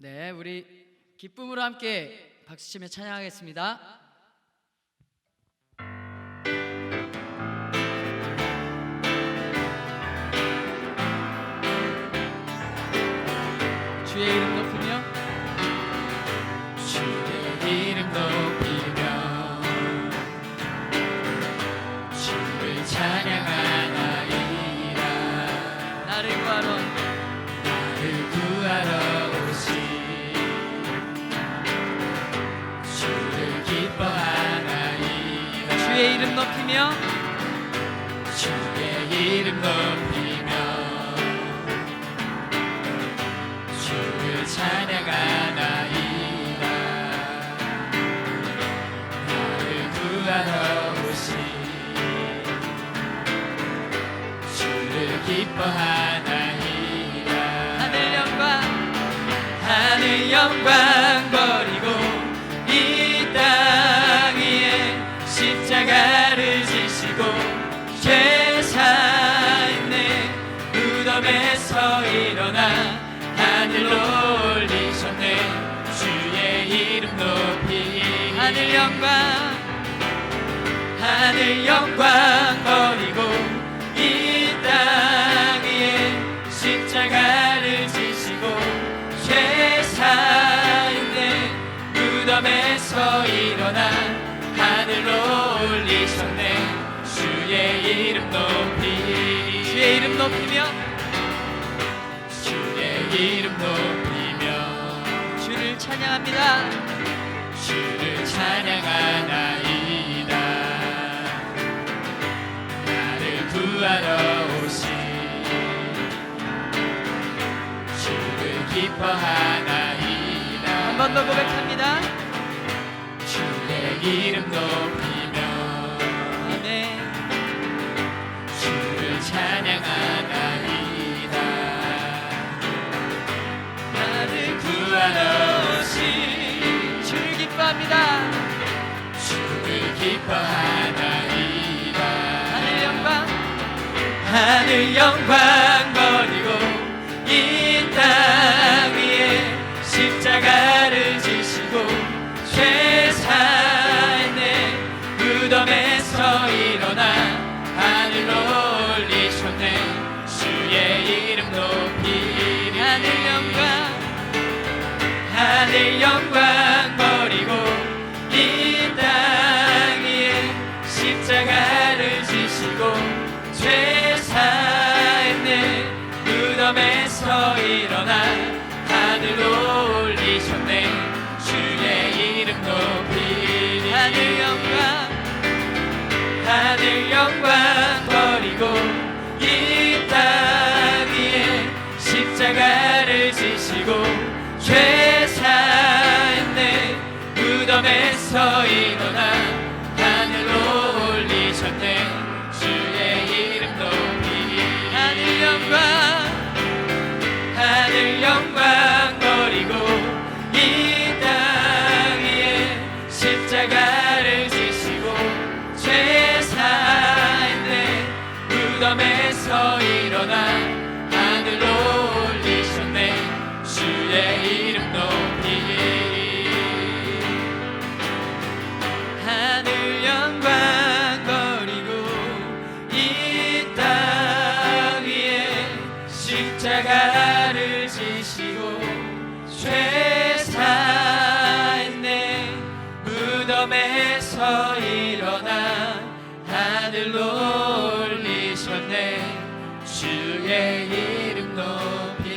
네, 우리 기쁨으로 함께 박수치며 찬양하겠습니다. 주의 이름 높이며 주의 이름 높이며 주를 찬양하나이다. 나를 구하러 오신 주를 기뻐하나이다. 주의 이름 높이며 주의 이름 높이며 주를 찬양하나이다. 나를 구하러 오신 주를 기뻐하나이다. 하늘 영광 버리고 이 땅 위에 십자가를 지시고 죄사했네. 무덤에서 일어나 하늘로 올리셨네. 주의 이름 높이 하늘 영광 버리고 이 땅 위에 십자가를 지시고 죄사했네. 무덤에서 일어나 하늘로 올리셨네. 주의 이름 높이 주의 이름 높이며 주의 이름 높이며 주를 찬양합니다. 주를 찬양하나이다. 나를 구하러 오신 주를 기뻐하나이다. 한 번 더 고백합니다. 주의 이름 높이며 아멘. 주를 찬양하나이다. 나를 구하러 오신 주를 기뻐합니다. 주를 기뻐하나이다. 하늘 영광 버리고 이 땅 위에 십자가를 지시고 죄사했네. 무덤에서 일어나 하늘로 올리셨네. 주의 이름 높이 하늘 영광 버리고 이 땅 위에 십자가를 지시고 죄사했네. 무덤에서 일어나 하늘로 올리셨네. 주의 이름 높이 하늘 영광 버리고 이 땅 위에 십자가를 지시고 죄사했네. 무덤에서 일어나 하늘로 올리셨네. 주의 이름 높이 하늘 영광 버리고 이 땅 위에 십자가를 지시고 죄사했네. 무덤에서 일어나 하늘로 올리셨네. 주의 이름 높이 하늘 영광 버리고 이 땅 위에 십자가를 지시고 죄사했네. 무덤에서 일어나 하늘로 올리셨네. 주의 이름 높이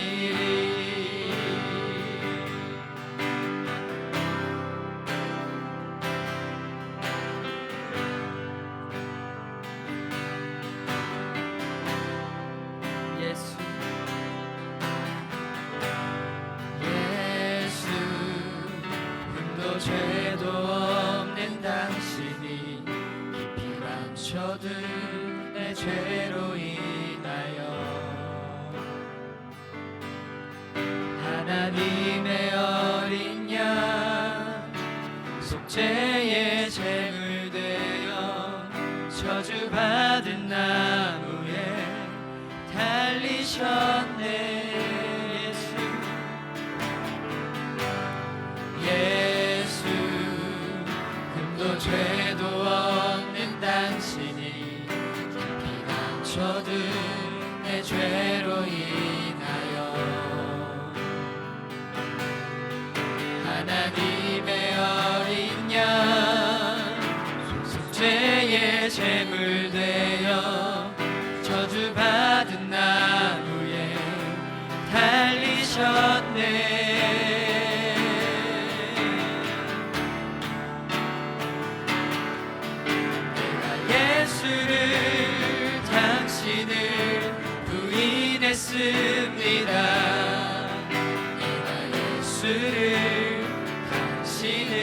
예수 흠도 죄도 없는 당신이 깊이 감춰둔 내 죄로 인하여 하나님의 어린 양 속죄의 제물 되어 저주받은 나무에 달리셨네. 흠도 죄도 없는 당신이 깊이 감춰둔 내 죄로 인하여 하나님의 어린 양 속죄의 제물 되어 저주받은 나무에 달리셨네. 예수를 당신을 부인했습니다. 내가 예수를 당신을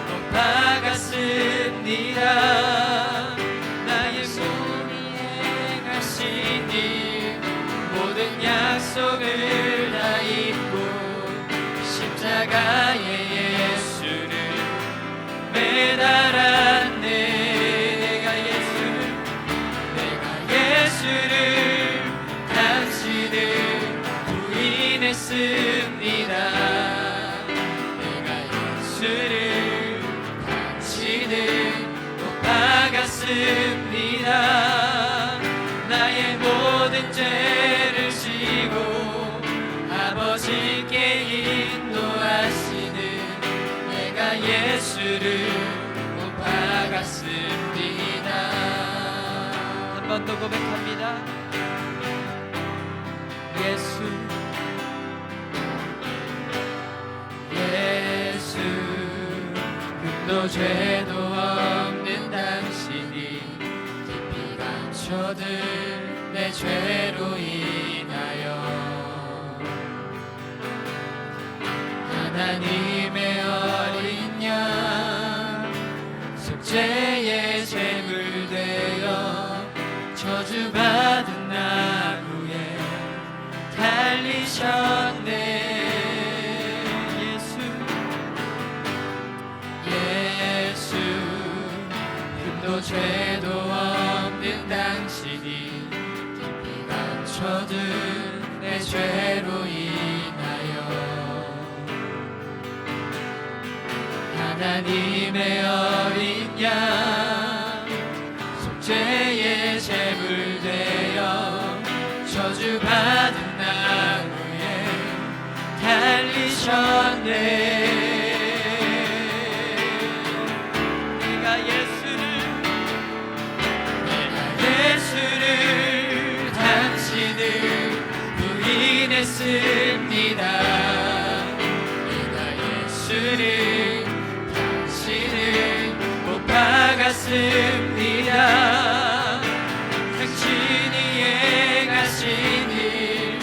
못 박았습니다. 나의 몸이 행하신 일 모든 약속을 다 잊고 십자가에 예수를 매달았네. 당신을 부인했습니다. 내가 예수를 당신을 못 박았습니다. 나의 모든 죄를 지고 아버지께 인도하시는 내가 예수를 못 박았습니다. 한 번 더 고백합니다. 예수 흠도 죄도 없는 당신이 깊이 감춰둔 내 죄로 인하여 하나님의 어린 양 속죄의 제물 되어 저주받은 나무에 달리셨네. 예수 흠도 죄도 없는 당신이 깊이 감춰둔 내 죄로 인하여 하나님의 어린 양 속죄의 제물 되어 저주받은 나무에 달리셨네. 내가 예수를 당신을 부인했습니다. 내가 예수를 당신을 못 박았습니다. 당신이 행하신 일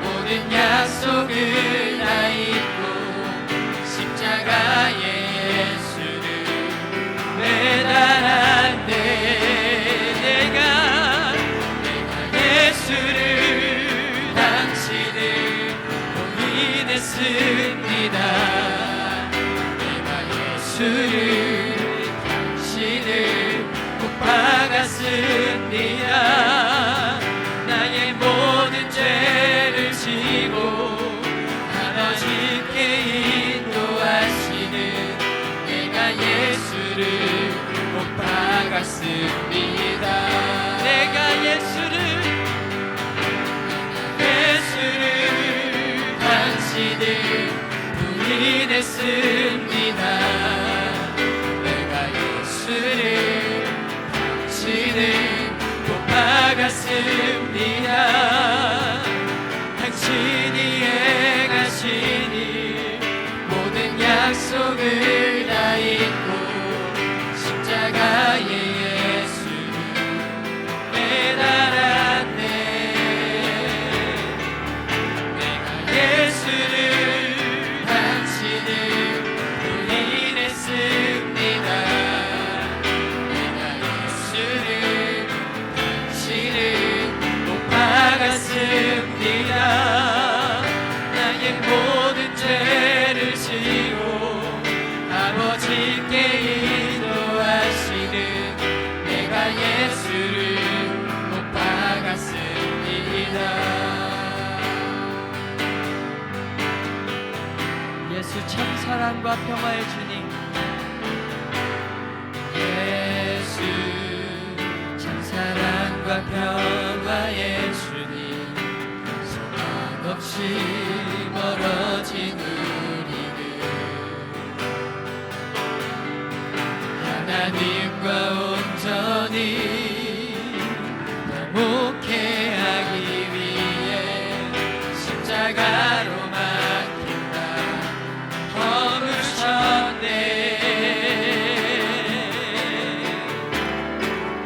모든 약속을 다 잊고 십자가에 예수를 매달았네. 내가 예수를 당신을 부인했습니다. 내가 예수를 당신을 못 박았습니다. 나의 모든 죄를 지고 아버지께 인도하시는 내가 예수를 못 박았습니다. 내가 예수를 당신을 부인했습니다. 내가 예수를 당신을 못 박았습니다. 당신이 행하신 일 모든 약속을 다 잊고 십자가에 예수를 매달았네. 내가 예수를 당신을 부인했습니다. 내가 예수를 당신을 못 박았습니다. 나의 모든 죄를 지고 아버지께 인도하시는 내가 예수를 못 박았습니다. 예수 참 사랑과 평화의 주님, 멀어진 우리를 하나님과 온전히 화목해 하기 위해 십자가로 맡긴다 허무셨네.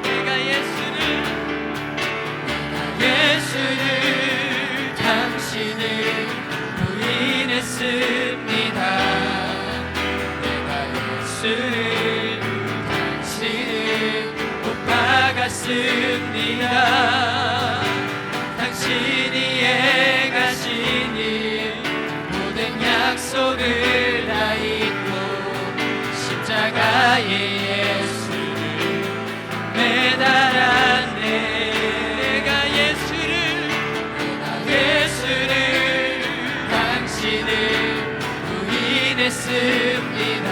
내가 예수를 당신을 부인했습니다. 내가 예수를 당신을 못 박았습니다. 당신이 행하시니 모든 약속을 다 잊고 십자가에 예수를 매달았네. 내가 예수를 당신을 부인했습니다.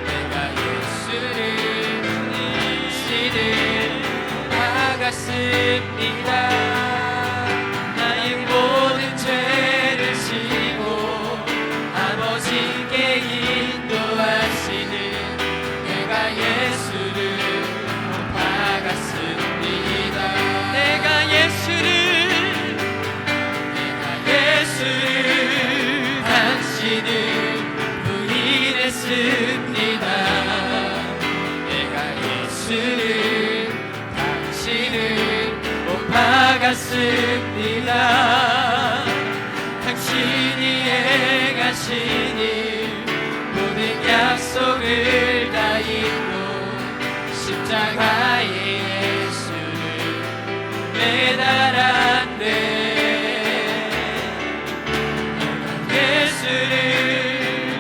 내가 예수를 박았습니다. 나의 모든 죄를 지고 아버지께 인도하시는 내가 예수를 못 박았습니다. 내가 예수를 당신을 부인했습니다. 내가 예수를 당신을 못 박았습니다. 당신이 행하시니 모든 약속을 다 잊고 십자가에 예수를 매달았네.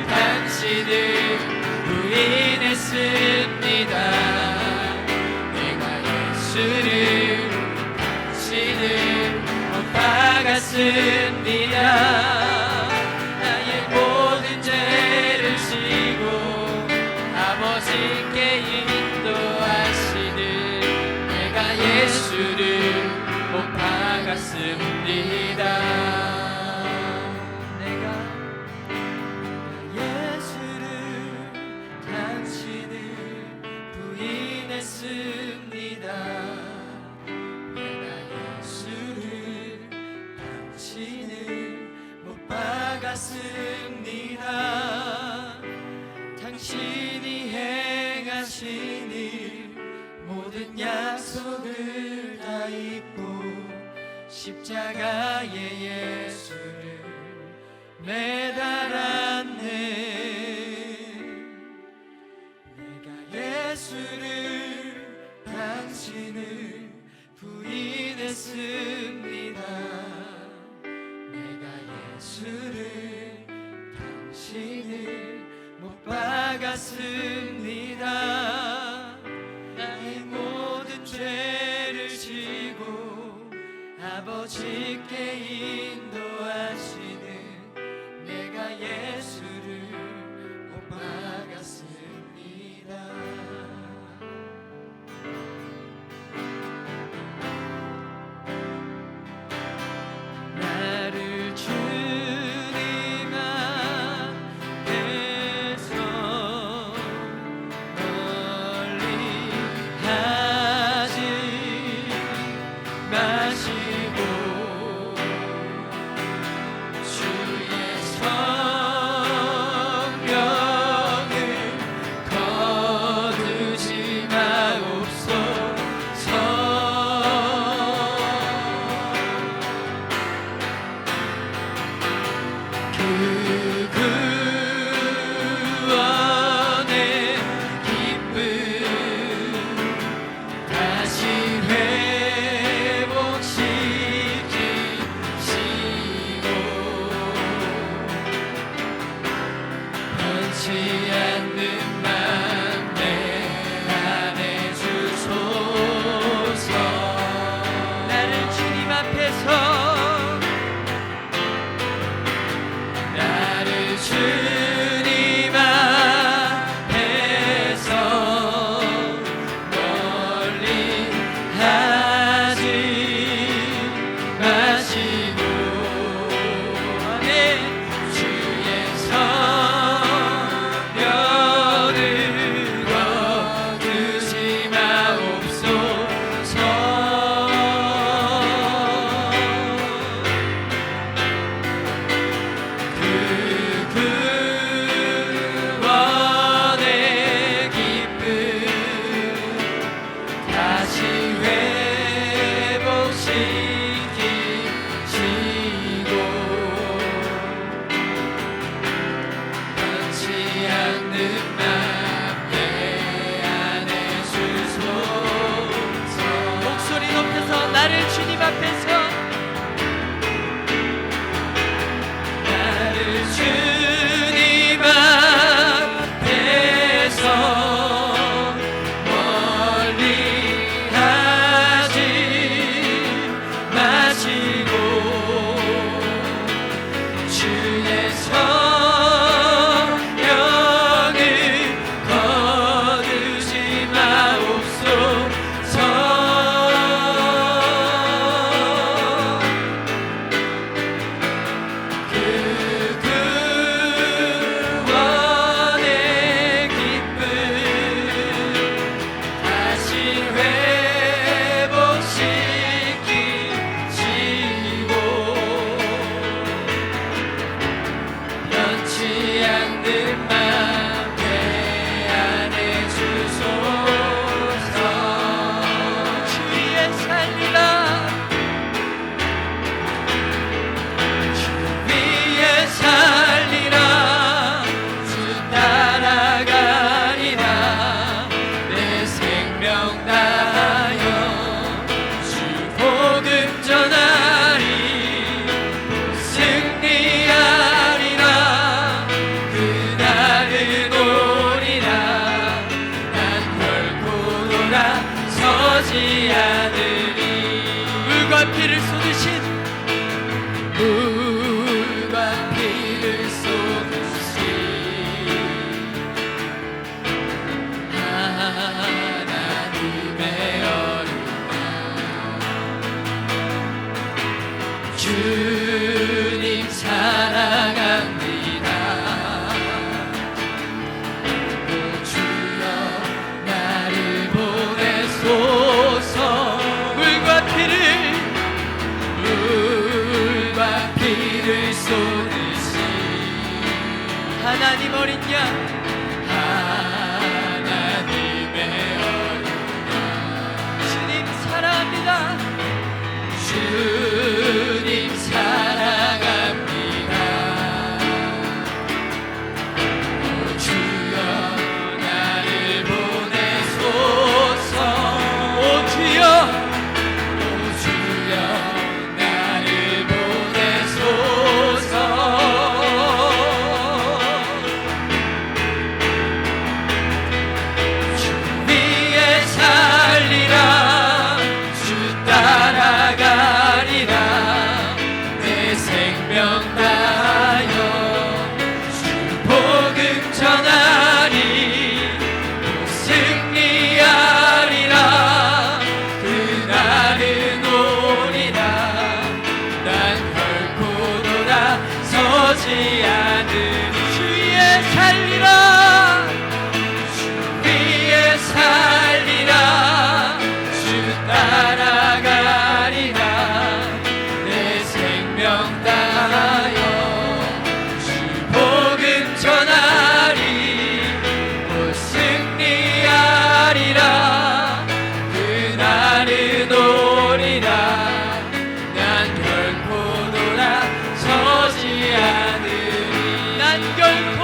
당신을 부인했습니다. 내가 예수를 당신을 못 박았습니다. 나의 모든 죄를 지고 아버지께 인도하시는 내가 예수를 못 박았습니다. 당신이 행하시니 모든 약속을 다 잊고 십자가에 예수를 매달았네. 내가 예수를 당신을 부인했습니다. 내가 예수를 당신을 못 박았습니다. 나의 모든 죄를 지고 아버지께 인도하시는 내가 예수를 못 박았습니다. 나를 주님 앞에서 멀리 하지 마시고 멀리 하지 마시고 주의 성령을 거두지 마옵소서. 그 구원의 기쁨 다시 회복시키시고 변치 않는 맘 내 안에 주소서. 주위에 살리라 위에 살리라 주 따라가리라 내 생명 다하여 주 복음 전하리 승리하리라 그날은 오리라 난 결코 돌아서지 않으리. 물과 피를 쏟으신 물과 피를 쏟으신 하나님의 어린아 주님 사랑합니다. 오 주여 나를 보내소서. 물과 피를 쏟으시 하나님 어린 양 하나님의 어린 양 주님 사랑합니다. 주님 사랑합니다. 오 주여 나를 보내소서. 오 주여 나를 보내소서. 주 위에 살리라 주 따라가리라 내 생명 다하여 주 복음 전하리 또 승리하리라 그날은 오리라 난 결코 돌아서지 않으리. 주 위에 살리라 주 위에 살리라 주 따라가리라 내 생명 다하여 주 복음 전하리 곧 승리하리라 그날은 오리라 난 결코 돌아서지 않으리. 난 결코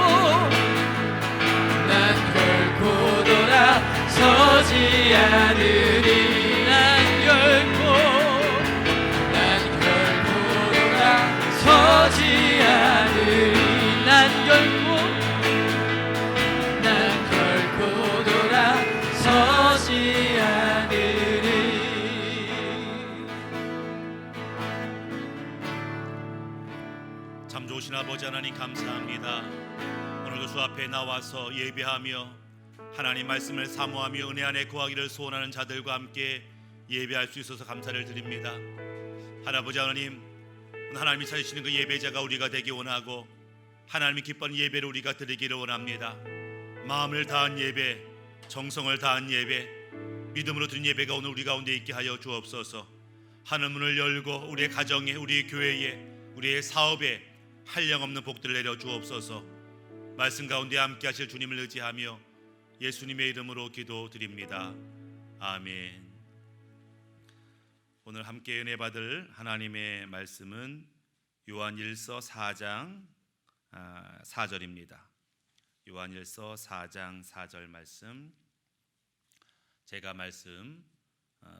돌아서지 않으리. 난 결코 돌아서지 않으리. 난 결코 돌아서지 않으리. 참 좋으신 아버지 하나님 감사합니다. 오늘도 주 앞에 나와서 예배하며 하나님 말씀을 사모하며 은혜 안에 거하기를 소원하는 자들과 함께 예배할 수 있어서 감사를 드립니다. 할아버지 하나님, 하나님이 찾으시는 그 예배자가 우리가 되기 원하고 하나님이 기뻐하는 예배를 우리가 드리기를 원합니다. 마음을 다한 예배, 정성을 다한 예배, 믿음으로 드린 예배가 오늘 우리 가운데 있게 하여 주옵소서. 하늘문을 열고 우리의 가정에, 우리의 교회에, 우리의 사업에 한량없는 복들을 내려 주옵소서. 말씀 가운데 함께 하실 주님을 의지하며 예수님의 이름으로 기도드립니다. 아멘. 오늘 함께 은혜 받을 하나님의 말씀은 요한일서 4장 4절입니다. 요한일서 4장 4절 말씀 제가 말씀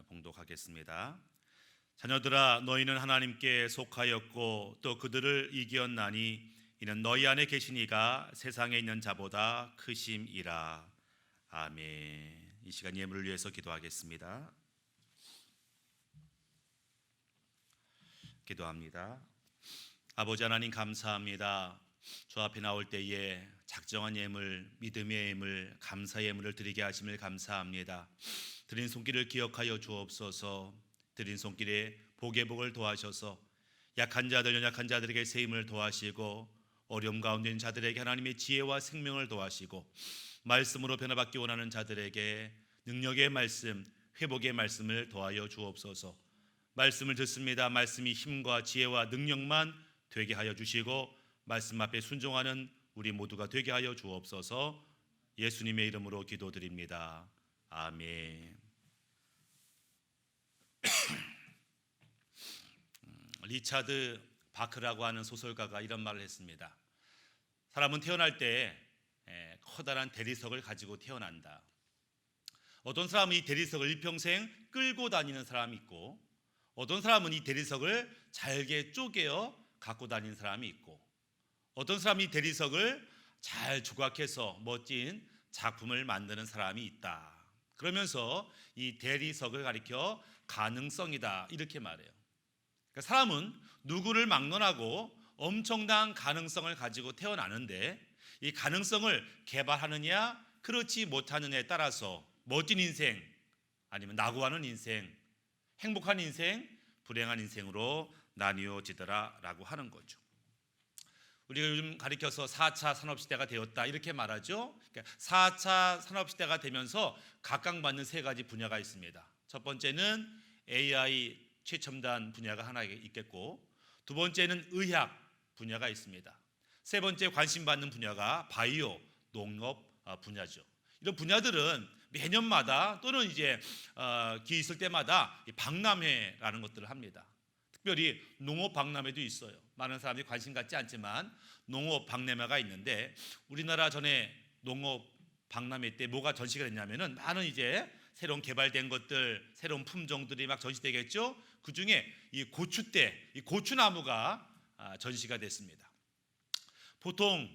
봉독하겠습니다. 자녀들아, 너희는 하나님께 속하였고 또 그들을 이겼나니 이는 너희 안에 계신 이가 세상에 있는 자보다 크심이라. 아멘. 이 시간 예물을 위해서 기도하겠습니다. 기도합니다. 아버지 하나님 감사합니다. 주 앞에 나올 때에 작정한 예물, 믿음의 예물, 감사의 예물을 드리게 하심을 감사합니다. 드린 손길을 기억하여 주옵소서. 드린 손길에 복의 복을 도하셔서 약한 자들, 연약한 자들에게 새 힘을 도하시고 어려움 가운데 있는 자들에게 하나님의 지혜와 생명을 도하시고 말씀으로 변화받기 원하는 자들에게 능력의 말씀, 회복의 말씀을 도하여 주옵소서. 말씀을 듣습니다. 말씀이 힘과 지혜와 능력만 되게 하여 주시고 말씀 앞에 순종하는 우리 모두가 되게 하여 주옵소서. 예수님의 이름으로 기도드립니다. 아멘. 리차드 바크라고 하는 소설가가 이런 말을 했습니다. 사람은 태어날 때 커다란 대리석을 가지고 태어난다. 어떤 사람은 이 대리석을 일평생 끌고 다니는 사람이 있고 어떤 사람은 이 대리석을 잘게 쪼개어 갖고 다니는 사람이 있고 어떤 사람이 이 대리석을 잘 조각해서 멋진 작품을 만드는 사람이 있다. 그러면서 이 대리석을 가리켜 가능성이다 이렇게 말해요. 그러니까 사람은 누구를 막론하고 엄청난 가능성을 가지고 태어나는데 이 가능성을 개발하느냐 그렇지 못하느냐에 따라서 멋진 인생 아니면 낙오하는 인생, 행복한 인생, 불행한 인생으로 나뉘어지더라라고 하는 거죠. 우리가 요즘 가리켜서 4차 산업시대가 되었다 이렇게 말하죠. 그러니까 4차 산업시대가 되면서 각광받는 세 가지 분야가 있습니다. 첫 번째는 AI 최첨단 분야가 하나 있겠고 두 번째는 의학 분야가 있습니다. 세 번째 관심받는 분야가 바이오, 농업 분야죠. 이런 분야들은 매년마다 또는 이제 기회 있을 때마다 박람회라는 것들을 합니다. 특별히 농업 박람회도 있어요. 많은 사람들이 관심 갖지 않지만 농업 박람회가 있는데 우리나라 전에 농업 박람회 때 뭐가 전시가 됐냐면은 많은 이제 새로운 개발된 것들, 새로운 품종들이 막 전시되겠죠. 그 중에 이 고추대, 이 고추나무가 전시가 됐습니다. 보통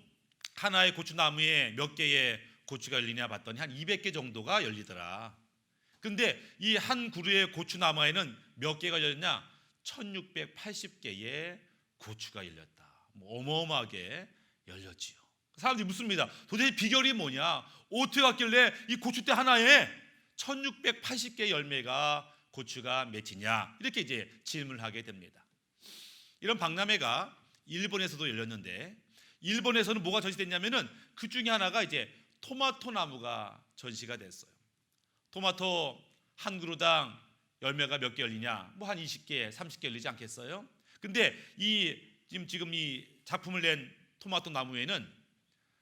하나의 고추나무에 몇 개의 고추가 열리냐 봤더니 한 200개 정도가 열리더라. 근데 이 한 그루의 고추나무에는 몇 개가 열렸냐? 1680개의 고추가 열렸다. 어마어마하게 열렸지요. 사람들이 묻습니다. 도대체 비결이 뭐냐? 어떻게 갔길래 이 고추대 하나에 1680개 열매가 고추가 맺히냐? 이렇게 이제 질문을 하게 됩니다. 이런 박람회가 일본에서도 열렸는데 일본에서는 뭐가 전시됐냐면은 그 중에 하나가 이제 토마토 나무가 전시가 됐어요. 토마토 한 그루당 열매가 몇 개 열리냐? 뭐 한 20개, 30개 열리지 않겠어요? 근데 지금 이 작품을 낸 토마토 나무에는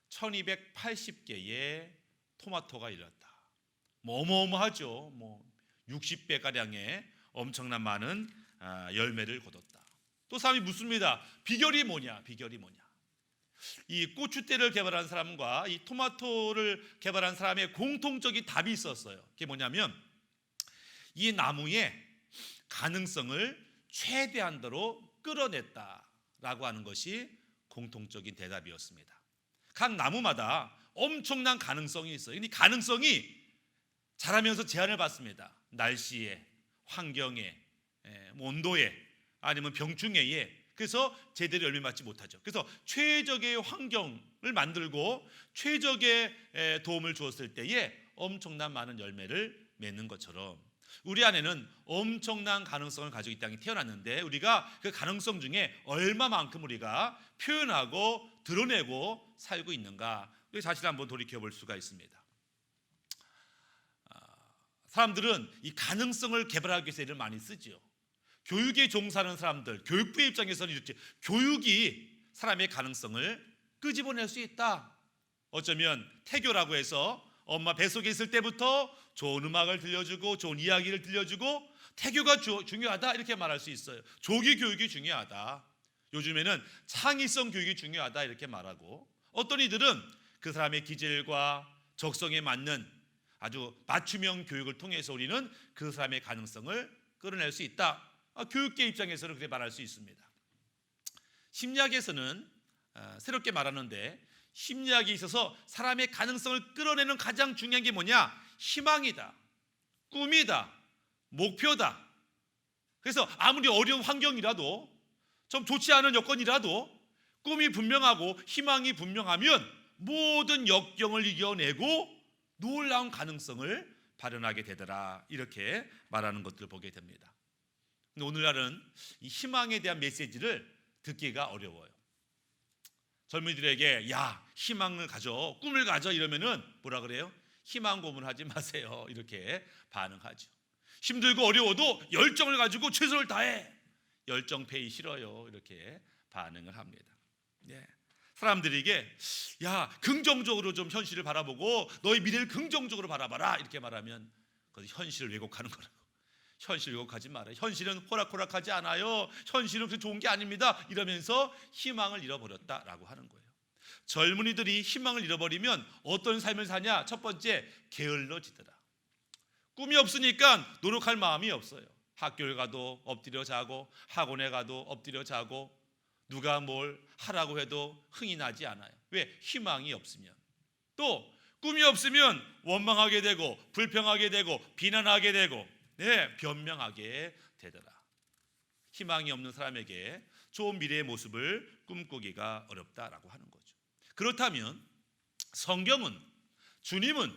1280개의 토마토가 열렸다. 뭐 어마어마하죠. 뭐 60배 가량의 엄청난 많은 열매를 거뒀다. 또 사람이 묻습니다. 비결이 뭐냐? 비결이 뭐냐? 이 고추대를 개발한 사람과 이 토마토를 개발한 사람의 공통적인 답이 있었어요. 그게 뭐냐면 이 나무의 가능성을 최대한도로 끌어냈다라고 하는 것이 공통적인 대답이었습니다. 각 나무마다 엄청난 가능성이 있어요. 근데 가능성이 자라면서 제한을 받습니다. 날씨에, 환경에, 온도에, 아니면 병충해에. 그래서 제대로 열매 맞지 못하죠. 그래서 최적의 환경을 만들고 최적의 도움을 주었을 때에 엄청난 많은 열매를 맺는 것처럼 우리 안에는 엄청난 가능성을 가지고 이 땅에 태어났는데 우리가 그 가능성 중에 얼마만큼 우리가 표현하고 드러내고 살고 있는가 우리 자신을 한번 돌이켜 볼 수가 있습니다. 사람들은 이 가능성을 개발하기 위해서 애를 많이 쓰죠. 교육에 종사하는 사람들, 교육부의 입장에서는 이렇게 교육이 사람의 가능성을 끄집어낼 수 있다. 어쩌면 태교라고 해서 엄마 뱃속에 있을 때부터 좋은 음악을 들려주고 좋은 이야기를 들려주고 태교가 중요하다 이렇게 말할 수 있어요. 조기 교육이 중요하다. 요즘에는 창의성 교육이 중요하다 이렇게 말하고 어떤 이들은 그 사람의 기질과 적성에 맞는 아주 맞춤형 교육을 통해서 우리는 그 사람의 가능성을 끌어낼 수 있다. 교육계 입장에서는 그렇게 말할 수 있습니다. 심리학에서는 새롭게 말하는데 심리학에 있어서 사람의 가능성을 끌어내는 가장 중요한 게 뭐냐? 희망이다, 꿈이다, 목표다. 그래서 아무리 어려운 환경이라도, 좀 좋지 않은 여건이라도 꿈이 분명하고 희망이 분명하면 모든 역경을 이겨내고 놀라운 가능성을 발현하게 되더라, 이렇게 말하는 것들을 보게 됩니다. 근데 오늘날은 이 희망에 대한 메시지를 듣기가 어려워요. 젊은이들에게 야, 희망을 가져, 꿈을 가져 이러면은 뭐라 그래요? 희망 고문하지 마세요, 이렇게 반응하죠. 힘들고 어려워도 열정을 가지고 최선을 다해, 열정 페이 싫어요, 이렇게 반응을 합니다. 네. 사람들에게 야, 긍정적으로 좀 현실을 바라보고 너의 미래를 긍정적으로 바라봐라, 이렇게 말하면 그것이 현실을 왜곡하는 거라고. 현실 왜곡하지 말아요. 현실은 호락호락하지 않아요. 현실은 그렇게 좋은 게 아닙니다, 이러면서 희망을 잃어버렸다라고 하는 거예요. 젊은이들이 희망을 잃어버리면 어떤 삶을 사냐? 첫 번째, 게을러지더라. 꿈이 없으니까 노력할 마음이 없어요. 학교를 가도 엎드려 자고, 학원에 가도 엎드려 자고, 누가 뭘 하라고 해도 흥이 나지 않아요. 왜? 희망이 없으면. 또 꿈이 없으면 원망하게 되고, 불평하게 되고, 비난하게 되고, 네, 변명하게 되더라. 희망이 없는 사람에게 좋은 미래의 모습을 꿈꾸기가 어렵다라고 하는 거죠. 그렇다면 성경은, 주님은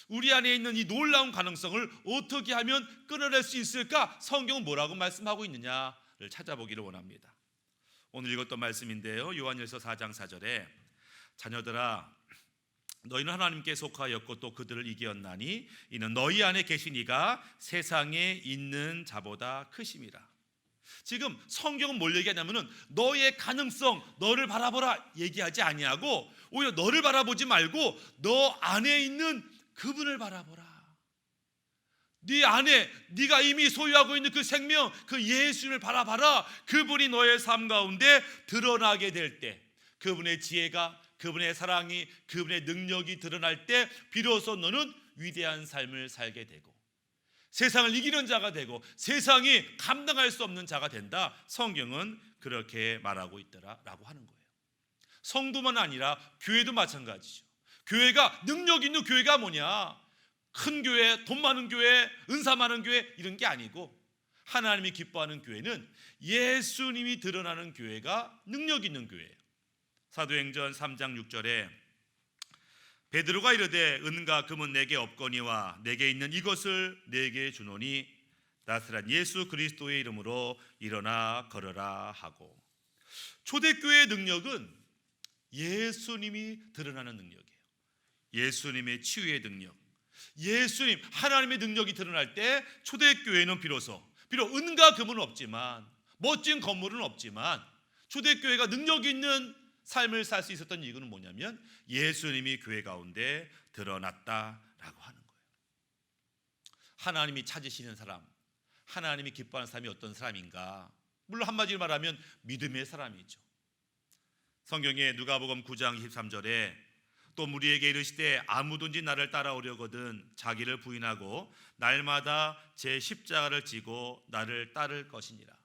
우리 안에 있는 이 놀라운 가능성을 어떻게 하면 끌어낼 수 있을까? 성경은 뭐라고 말씀하고 있느냐를 찾아보기를 원합니다. 오늘 읽었던 말씀인데요, 요한일서 4장 4절에 자녀들아, 너희는 하나님께 속하였고 또 그들을 이기었나니 이는 너희 안에 계신 이가 세상에 있는 자보다 크심이라. 지금 성경은 뭘 얘기하냐면은 너의 가능성, 너를 바라보라 얘기하지 아니하고 오히려 너를 바라보지 말고 너 안에 있는 그분을 바라보라. 네 안에 네가 이미 소유하고 있는 그 생명, 그 예수를 바라봐라. 그분이 너의 삶 가운데 드러나게 될 때, 그분의 지혜가, 그분의 사랑이, 그분의 능력이 드러날 때 비로소 너는 위대한 삶을 살게 되고 세상을 이기는 자가 되고 세상이 감당할 수 없는 자가 된다. 성경은 그렇게 말하고 있더라라고 하는 거예요. 성도만 아니라 교회도 마찬가지죠. 교회가, 능력 있는 교회가 뭐냐? 큰 교회, 돈 많은 교회, 은사 많은 교회 이런 게 아니고 하나님이 기뻐하는 교회는 예수님이 드러나는 교회가 능력 있는 교회예요. 사도행전 3장 6절에 베드로가 이르되 은과 금은 내게 없거니와 내게 있는 이것을 내게 주노니 나사렛 예수 그리스도의 이름으로 일어나 걸어라 하고, 초대교회의 능력은 예수님이 드러나는 능력이에요. 예수님의 치유의 능력, 예수님 하나님의 능력이 드러날 때 초대교회는 비록 은과 금은 없지만, 멋진 건물은 없지만 초대교회가 능력 있는 삶을 살 수 있었던 이유는 뭐냐면 예수님이 교회 가운데 드러났다라고 하는 거예요. 하나님이 찾으시는 사람, 하나님이 기뻐하는 사람이 어떤 사람인가? 물론 한마디로 말하면 믿음의 사람이죠. 성경에 누가복음 9장 23절에 또 무리에게 이르시되 아무든지 나를 따라오려거든 자기를 부인하고 날마다 제 십자가를 지고 나를 따를 것이니라.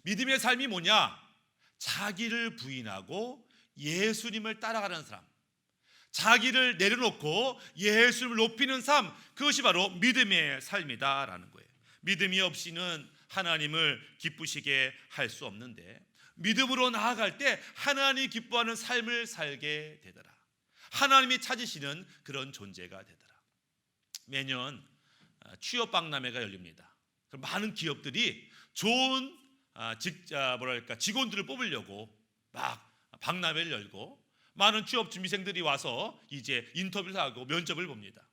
믿음의 삶이 뭐냐? 자기를 부인하고 예수님을 따라가는 사람, 자기를 내려놓고 예수님을 높이는 삶, 그것이 바로 믿음의 삶이다라는 거예요. 믿음이 없이는 하나님을 기쁘시게 할 수 없는데 믿음으로 나아갈 때 하나님이 기뻐하는 삶을 살게 되더라. 하나님이 찾으시는 그런 존재가 되더라. 매년 취업 박람회가 열립니다. 많은 기업들이 좋은 직원들을 뽑으려고 막 박람회를 열고 많은 취업 준비생들이 와서 이제 인터뷰를 하고 면접을 봅니다.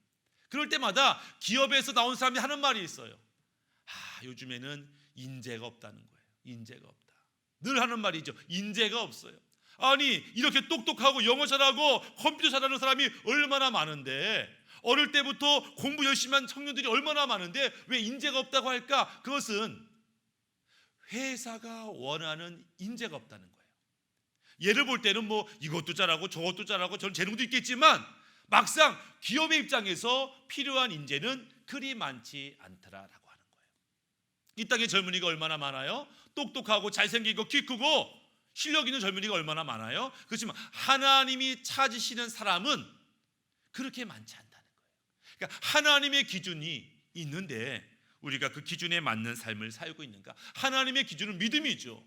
그럴 때마다 기업에서 나온 사람이 하는 말이 있어요. 요즘에는 인재가 없다는 거예요. 인재가 없다. 늘 하는 말이죠. 인재가 없어요. 아니, 이렇게 똑똑하고 영어 잘하고 컴퓨터 잘하는 사람이 얼마나 많은데, 어릴 때부터 공부 열심히 한 청년들이 얼마나 많은데 왜 인재가 없다고 할까? 그것은 회사가 원하는 인재가 없다는 거예요. 예를 볼 때는 뭐 이것도 잘하고 저것도 잘하고 저런 재능도 있겠지만 막상 기업의 입장에서 필요한 인재는 그리 많지 않더라라고 하는 거예요. 이 땅에 젊은이가 얼마나 많아요? 똑똑하고 잘생기고 키 크고 실력 있는 젊은이가 얼마나 많아요? 그렇지만 하나님이 찾으시는 사람은 그렇게 많지 않다는 거예요. 그러니까 하나님의 기준이 있는데 우리가 그 기준에 맞는 삶을 살고 있는가? 하나님의 기준은 믿음이죠.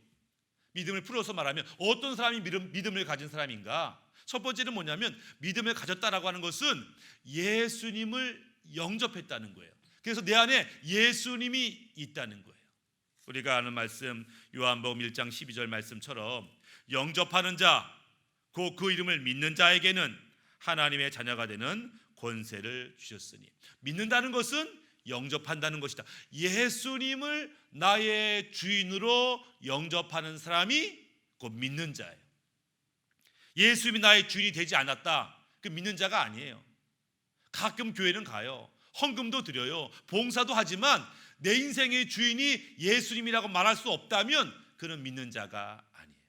믿음을 풀어서 말하면 어떤 사람이 믿음을 가진 사람인가? 첫 번째는 뭐냐면 믿음을 가졌다라고 하는 것은 예수님을 영접했다는 거예요. 그래서 내 안에 예수님이 있다는 거예요. 우리가 아는 말씀 요한복음 1장 12절 말씀처럼 영접하는 자, 곧 그 이름을 믿는 자에게는 하나님의 자녀가 되는 권세를 주셨으니, 믿는다는 것은 영접한다는 것이다. 예수님을 나의 주인으로 영접하는 사람이 곧 믿는 자예요. 예수님이 나의 주인이 되지 않았다, 그 믿는 자가 아니에요. 가끔 교회는 가요, 헌금도 드려요, 봉사도 하지만 내 인생의 주인이 예수님이라고 말할 수 없다면 그는 믿는 자가 아니에요.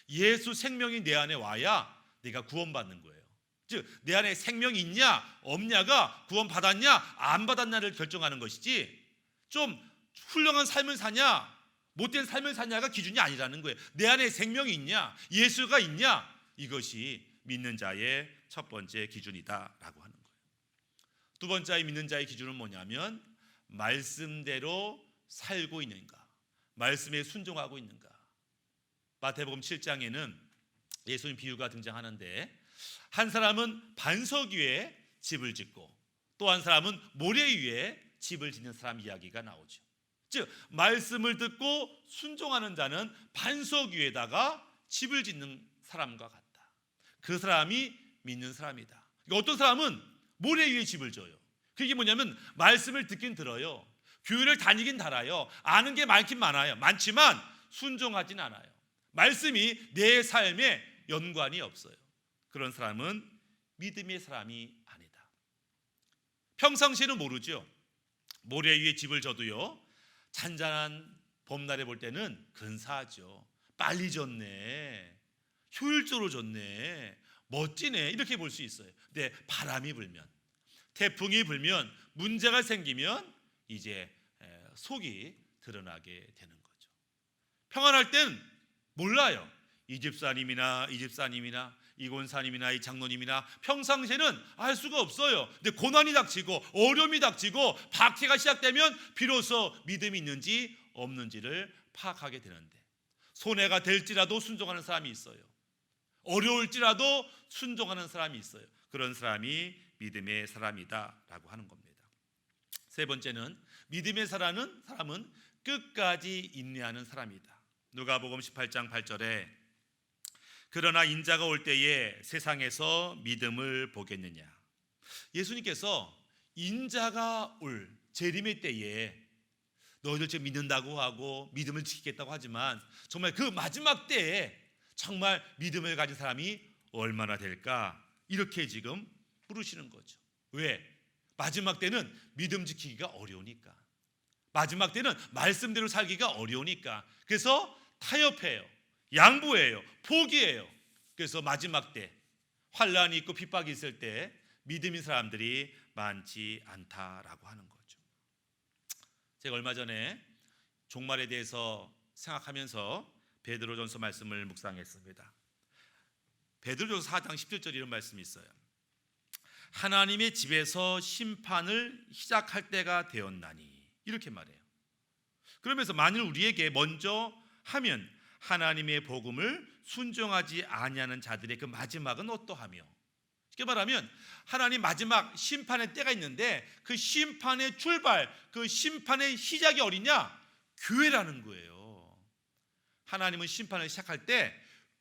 예수 생명이 내 안에 와야 내가 구원받는 거예요. 즉 내 안에 생명이 있냐 없냐가 구원받았냐 안 받았냐를 결정하는 것이지, 좀 훌륭한 삶을 사냐 못된 삶을 사냐가 기준이 아니라는 거예요. 내 안에 생명이 있냐, 예수가 있냐, 이것이 믿는 자의 첫 번째 기준이다라고 하는 거예요. 두 번째 믿는 자의 기준은 뭐냐면 말씀대로 살고 있는가, 말씀에 순종하고 있는가. 마태복음 7장에는 예수님 비유가 등장하는데, 한 사람은 반석 위에 집을 짓고 또 한 사람은 모래 위에 집을 짓는 사람 이야기가 나오죠. 즉 말씀을 듣고 순종하는 자는 반석 위에다가 집을 짓는 사람과 같다. 그 사람이 믿는 사람이다. 어떤 사람은 모래 위에 집을 져요. 그게 뭐냐면 말씀을 듣긴 들어요, 교회를 다니긴 달아요, 아는 게 많긴 많지만 순종하진 않아요. 말씀이 내 삶에 연관이 없어요. 그런 사람은 믿음의 사람이 아니다. 평상시에는 모르죠. 모래 위에 집을 져도요, 잔잔한 봄날에 볼 때는 근사하죠. 빨리 졌네, 효율적으로 졌네, 멋지네, 이렇게 볼 수 있어요. 근데 바람이 불면, 태풍이 불면, 문제가 생기면 이제 속이 드러나게 되는 거죠. 평안할 땐 몰라요. 이 집사님이나 이 권사님이나 이 장로님이나 평상시에는 알 수가 없어요. 근데 고난이 닥치고 어려움이 닥치고 박해가 시작되면 비로소 믿음이 있는지 없는지를 파악하게 되는데, 손해가 될지라도 순종하는 사람이 있어요. 어려울지라도 순종하는 사람이 있어요. 그런 사람이 믿음의 사람이다라고 하는 겁니다. 세 번째는 믿음의 사람은 끝까지 인내하는 사람이다. 누가복음 18장 8절에 그러나 인자가 올 때에 세상에서 믿음을 보겠느냐. 예수님께서 인자가 올 재림의 때에 너희들 지금 믿는다고 하고 믿음을 지키겠다고 하지만 정말 그 마지막 때에 정말 믿음을 가진 사람이 얼마나 될까, 이렇게 지금 부르시는 거죠. 왜? 마지막 때는 믿음 지키기가 어려우니까, 마지막 때는 말씀대로 살기가 어려우니까. 그래서 타협해요, 양보해요, 포기해요. 그래서 마지막 때 환난이 있고 핍박이 있을 때 믿음인 사람들이 많지 않다라고 하는 거죠. 제가 얼마 전에 종말에 대해서 생각하면서 베드로전서 말씀을 묵상했습니다. 베드로전서 4장 17절 이런 말씀이 있어요. 하나님의 집에서 심판을 시작할 때가 되었나니, 이렇게 말해요. 그러면서 만일 우리에게 먼저 하면 하나님의 복음을 순종하지 아니하는 자들의 그 마지막은 어떠하며, 쉽게 말하면 하나님 마지막 심판의 때가 있는데 그 심판의 출발, 그 심판의 시작이 어디냐? 교회라는 거예요. 하나님은 심판을 시작할 때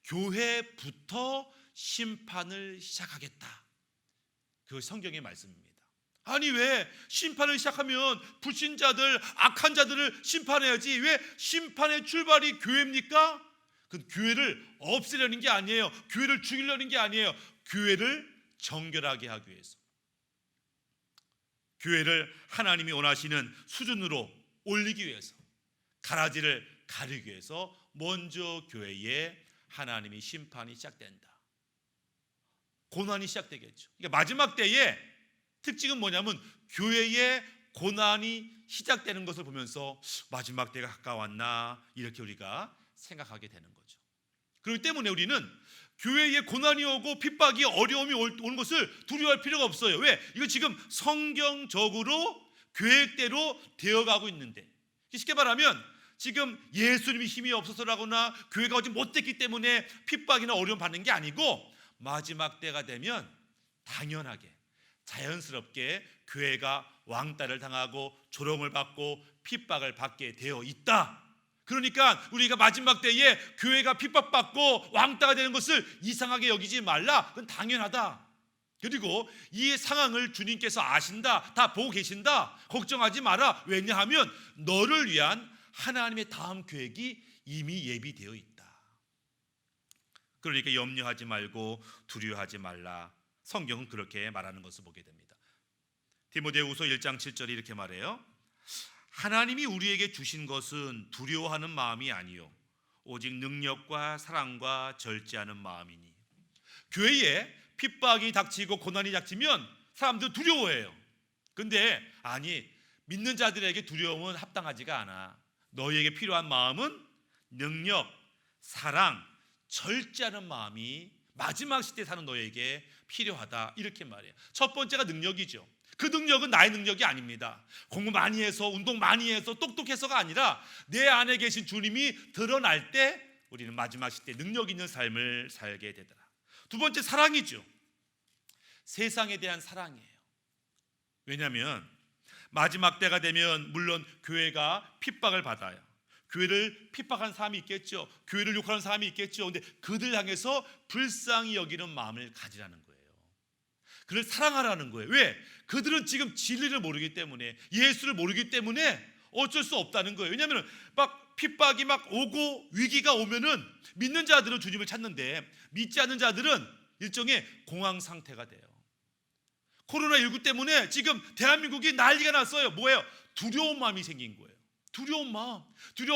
교회부터 심판을 시작하겠다. 그것이 성경의 말씀입니다. 아니 왜 심판을 시작하면 불신자들, 악한 자들을 심판해야지, 왜 심판의 출발이 교회입니까? 그 교회를 없애려는 게 아니에요. 교회를 죽이려는 게 아니에요. 교회를 정결하게 하기 위해서, 교회를 하나님이 원하시는 수준으로 올리기 위해서, 가라지를 가리기 위해서 먼저 교회에 하나님의 심판이 시작된다. 고난이 시작되겠죠. 그러니까 마지막 때에 특징은 뭐냐면 교회의 고난이 시작되는 것을 보면서 마지막 때가 가까웠나, 이렇게 우리가 생각하게 되는 거죠. 그렇기 때문에 우리는 교회에 고난이 오고 핍박이 어려움이 오는 것을 두려워할 필요가 없어요. 왜? 이거 지금 성경적으로 계획대로 되어가고 있는데, 쉽게 말하면 지금 예수님이 힘이 없어서라거나 교회가 아직 못됐기 때문에 핍박이나 어려움 받는 게 아니고, 마지막 때가 되면 당연하게 자연스럽게 교회가 왕따를 당하고 조롱을 받고 핍박을 받게 되어 있다. 그러니까 우리가 마지막 때에 교회가 핍박받고 왕따가 되는 것을 이상하게 여기지 말라. 그건 당연하다. 그리고 이 상황을 주님께서 아신다, 다 보고 계신다, 걱정하지 마라. 왜냐하면 너를 위한 하나님의 다음 계획이 이미 예비되어 있다. 그러니까 염려하지 말고 두려워하지 말라. 성경은 그렇게 말하는 것을 보게 됩니다. 디모데후서 1장 7절에 이렇게 말해요. 하나님이 우리에게 주신 것은 두려워하는 마음이 아니요 오직 능력과 사랑과 절제하는 마음이니. 교회에 핍박이 닥치고 고난이 닥치면 사람들 두려워해요. 근데 아니, 믿는 자들에게 두려움은 합당하지가 않아. 너희에게 필요한 마음은 능력, 사랑, 절제하는 마음이 마지막 시대에 사는 너희에게 필요하다. 이렇게 말해요. 첫 번째가 능력이죠. 그 능력은 나의 능력이 아닙니다. 공부 많이 해서, 운동 많이 해서, 똑똑해서가 아니라 내 안에 계신 주님이 드러날 때 우리는 마지막 시대에 능력 있는 삶을 살게 되더라. 두 번째, 사랑이죠. 세상에 대한 사랑이에요. 왜냐하면 마지막 때가 되면 물론 교회가 핍박을 받아요. 교회를 핍박한 사람이 있겠죠. 교회를 욕하는 사람이 있겠죠. 근데 그들 향해서 불쌍히 여기는 마음을 가지라는 거예요. 그를 사랑하라는 거예요. 왜? 그들은 지금 진리를 모르기 때문에, 예수를 모르기 때문에 어쩔 수 없다는 거예요. 왜냐하면 막 핍박이 막 오고 위기가 오면은 믿는 자들은 주님을 찾는데 믿지 않는 자들은 일종의 공황 상태가 돼요. 코로나19 때문에 지금 대한민국이 난리가 났어요. 뭐예요? 두려운 마음이 생긴 거예요. 두려운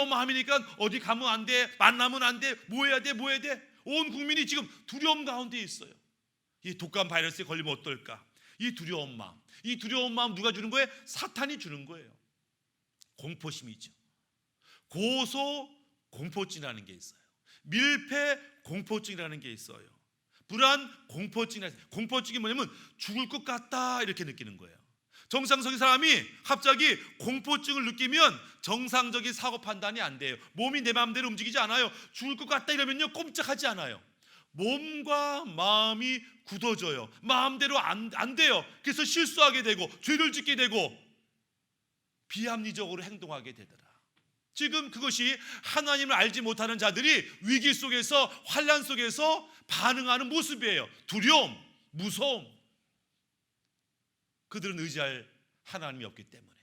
마음이니까 어디 가면 안 돼, 만나면 안 돼, 뭐 해야 돼. 온 국민이 지금 두려움 가운데 있어요. 이 독감 바이러스에 걸리면 어떨까? 이 두려운 마음 누가 주는 거예요? 사탄이 주는 거예요. 공포심이죠. 고소 공포증이라는 게 있어요. 밀폐 공포증이라는 게 있어요. 불안 공포증이 뭐냐면 죽을 것 같다 이렇게 느끼는 거예요. 정상적인 사람이 갑자기 공포증을 느끼면 정상적인 사고 판단이 안 돼요. 몸이 내 마음대로 움직이지 않아요. 죽을 것 같다 이러면요 꼼짝하지 않아요. 몸과 마음이 굳어져요. 마음대로 안 돼요. 그래서 실수하게 되고 죄를 짓게 되고 비합리적으로 행동하게 되더라. 지금 그것이 하나님을 알지 못하는 자들이 위기 속에서, 환난 속에서 반응하는 모습이에요. 두려움, 무서움. 그들은 의지할 하나님이 없기 때문에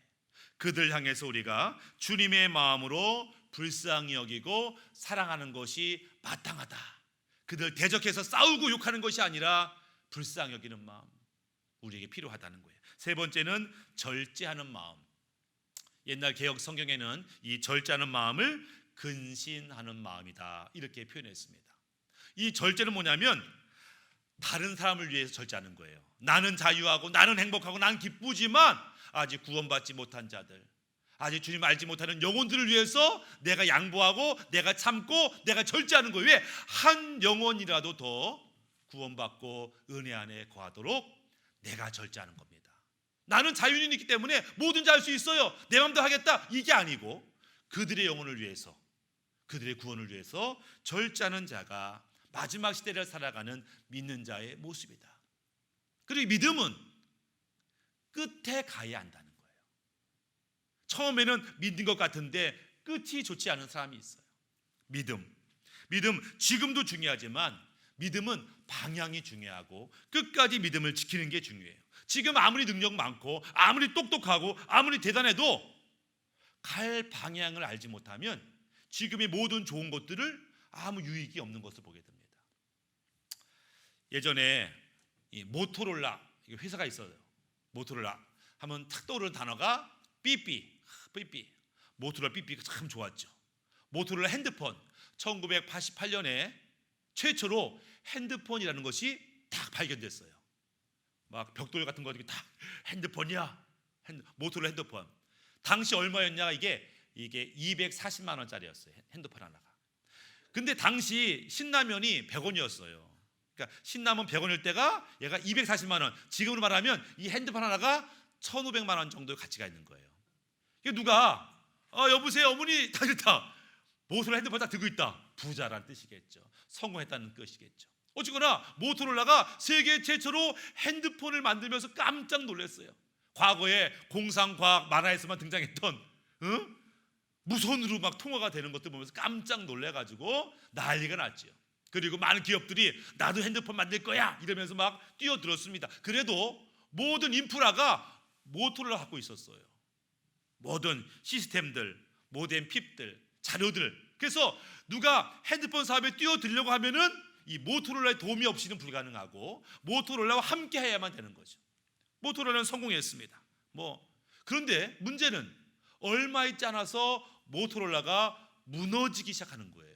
그들 향해서 우리가 주님의 마음으로 불쌍히 여기고 사랑하는 것이 마땅하다. 그들 대적해서 싸우고 욕하는 것이 아니라 불쌍히 여기는 마음, 우리에게 필요하다는 거예요. 세 번째는 절제하는 마음. 옛날 개혁 성경에는 이 절제하는 마음을 근신하는 마음이다 이렇게 표현했습니다. 이 절제는 뭐냐면 다른 사람을 위해서 절제하는 거예요. 나는 자유하고 나는 행복하고 나는 기쁘지만 아직 구원받지 못한 자들, 아직 주님 알지 못하는 영혼들을 위해서 내가 양보하고 내가 참고 내가 절제하는 거예요. 왜? 한 영혼이라도 더 구원받고 은혜 안에 거하도록 내가 절제하는 겁니다. 나는 자유인이 있기 때문에 뭐든지 할 수 있어요. 내 마음대로 하겠다 이게 아니고 그들의 영혼을 위해서, 그들의 구원을 위해서 절제하는 자가 마지막 시대를 살아가는 믿는 자의 모습이다. 그리고 믿음은 끝에 가야 한다는 거예요. 처음에는 믿는 것 같은데 끝이 좋지 않은 사람이 있어요. 믿음 지금도 중요하지만 믿음은 방향이 중요하고 끝까지 믿음을 지키는 게 중요해요. 지금 아무리 능력 많고 아무리 똑똑하고 아무리 대단해도 갈 방향을 알지 못하면 지금의 모든 좋은 것들을 아무 유익이 없는 것을 보게 됩니다. 예전에 이 모토로라 회사가 있어요. 모토로라 하면 탁 떠오르는 단어가 삐삐. 모토로라 삐삐가 참 좋았죠. 모토로라 핸드폰 1988년에 최초로 핸드폰이라는 것이 딱 발견됐어요. 막 벽돌 같은 거 다 핸드폰이야. 모토로라 핸드폰. 당시 얼마였냐? 이게 240만 원짜리였어요. 핸드폰 하나가. 근데 당시 신라면이 100원이었어요. 그러니까 신라면 100원일 때가 얘가 240만 원. 지금으로 말하면 이 핸드폰 하나가 1,500만 원 정도의 가치가 있는 거예요. 이게 누가 여보세요 어머니 다 이렇다. 모토로라 핸드폰 딱 들고 있다. 부자란 뜻이겠죠. 성공했다는 뜻이겠죠. 어쨌거나 모토로라가 세계 최초로 핸드폰을 만들면서 깜짝 놀랐어요. 과거에 공상과학 만화에서만 등장했던 무선으로 막 통화가 되는 것들 보면서 깜짝 놀래가지고 난리가 났죠. 그리고 많은 기업들이 나도 핸드폰 만들 거야 이러면서 막 뛰어들었습니다. 그래도 모든 인프라가 모토로라 갖고 있었어요. 모든 시스템들, 모든 핍들, 자료들. 그래서 누가 핸드폰 사업에 뛰어들려고 하면은 이 모토로라의 도움이 없이는 불가능하고 모토로라와 함께 해야만 되는 거죠. 모토로라는 성공했습니다. 그런데 문제는 얼마 있지 않아서 모토로라가 무너지기 시작하는 거예요.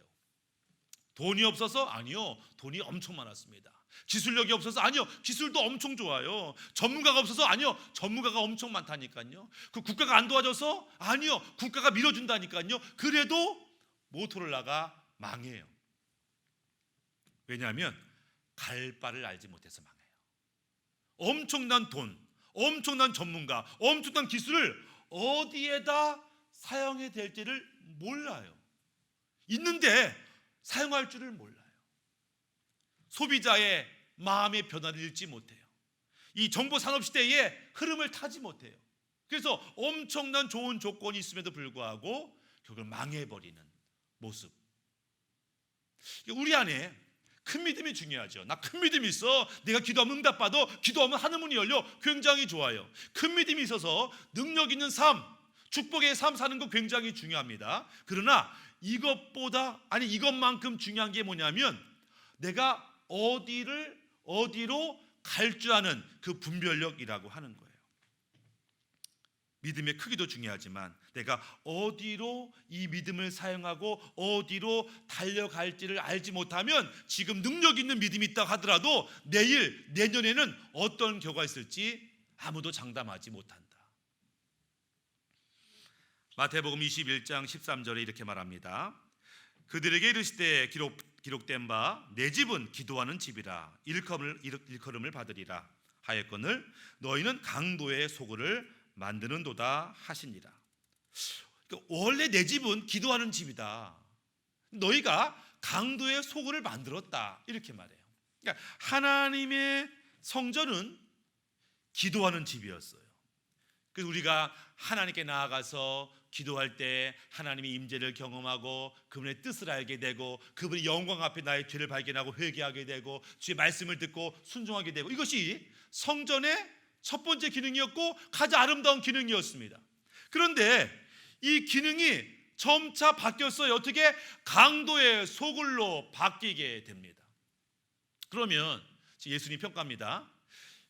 돈이 없어서? 아니요. 돈이 엄청 많았습니다. 기술력이 없어서? 아니요. 기술도 엄청 좋아요. 전문가가 없어서? 아니요. 전문가가 엄청 많다니까요. 그 국가가 안 도와줘서? 아니요. 국가가 밀어준다니까요. 그래도 모토로라가 망해요. 왜냐하면 갈 바를 알지 못해서 망해요. 엄청난 돈, 엄청난 전문가, 엄청난 기술을 어디에다 사용해야 될지를 몰라요. 있는데 사용할 줄을 몰라요. 소비자의 마음의 변화를 읽지 못해요. 이 정보산업 시대의 흐름을 타지 못해요. 그래서 엄청난 좋은 조건이 있음에도 불구하고 결국 망해버리는 모습. 우리 안에 큰 믿음이 중요하죠. 나 큰 믿음이 있어. 내가 기도하면 응답받아. 기도하면 하늘문이 열려. 굉장히 좋아요. 큰 믿음이 있어서 능력 있는 삶, 축복의 삶 사는 거 굉장히 중요합니다. 그러나 이것만큼 중요한 게 뭐냐면 내가 어디로 갈 줄 아는 그 분별력이라고 하는 거예요. 믿음의 크기도 중요하지만 내가 어디로 이 믿음을 사용하고 어디로 달려갈지를 알지 못하면 지금 능력 있는 믿음이 있다 하더라도 내일, 내년에는 어떤 결과가 있을지 아무도 장담하지 못한다. 마태복음 21장 13절에 이렇게 말합니다. 그들에게 이르시되 기록된 바 내 집은 기도하는 집이라 일컬음을 받으리라 하였거늘 너희는 강도의 소굴을 만드는도다 하시니라. 그러니까 원래 내 집은 기도하는 집이다. 너희가 강도의 소굴을 만들었다 이렇게 말해요. 그러니까 하나님의 성전은 기도하는 집이었어요. 그래서 우리가 하나님께 나아가서 기도할 때 하나님의 임재를 경험하고 그분의 뜻을 알게 되고 그분의 영광 앞에 나의 죄를 발견하고 회개하게 되고 주의 말씀을 듣고 순종하게 되고 이것이 성전의 첫 번째 기능이었고 가장 아름다운 기능이었습니다. 그런데 이 기능이 점차 바뀌었어요. 어떻게? 강도의 소굴로 바뀌게 됩니다. 그러면 예수님 평가입니다.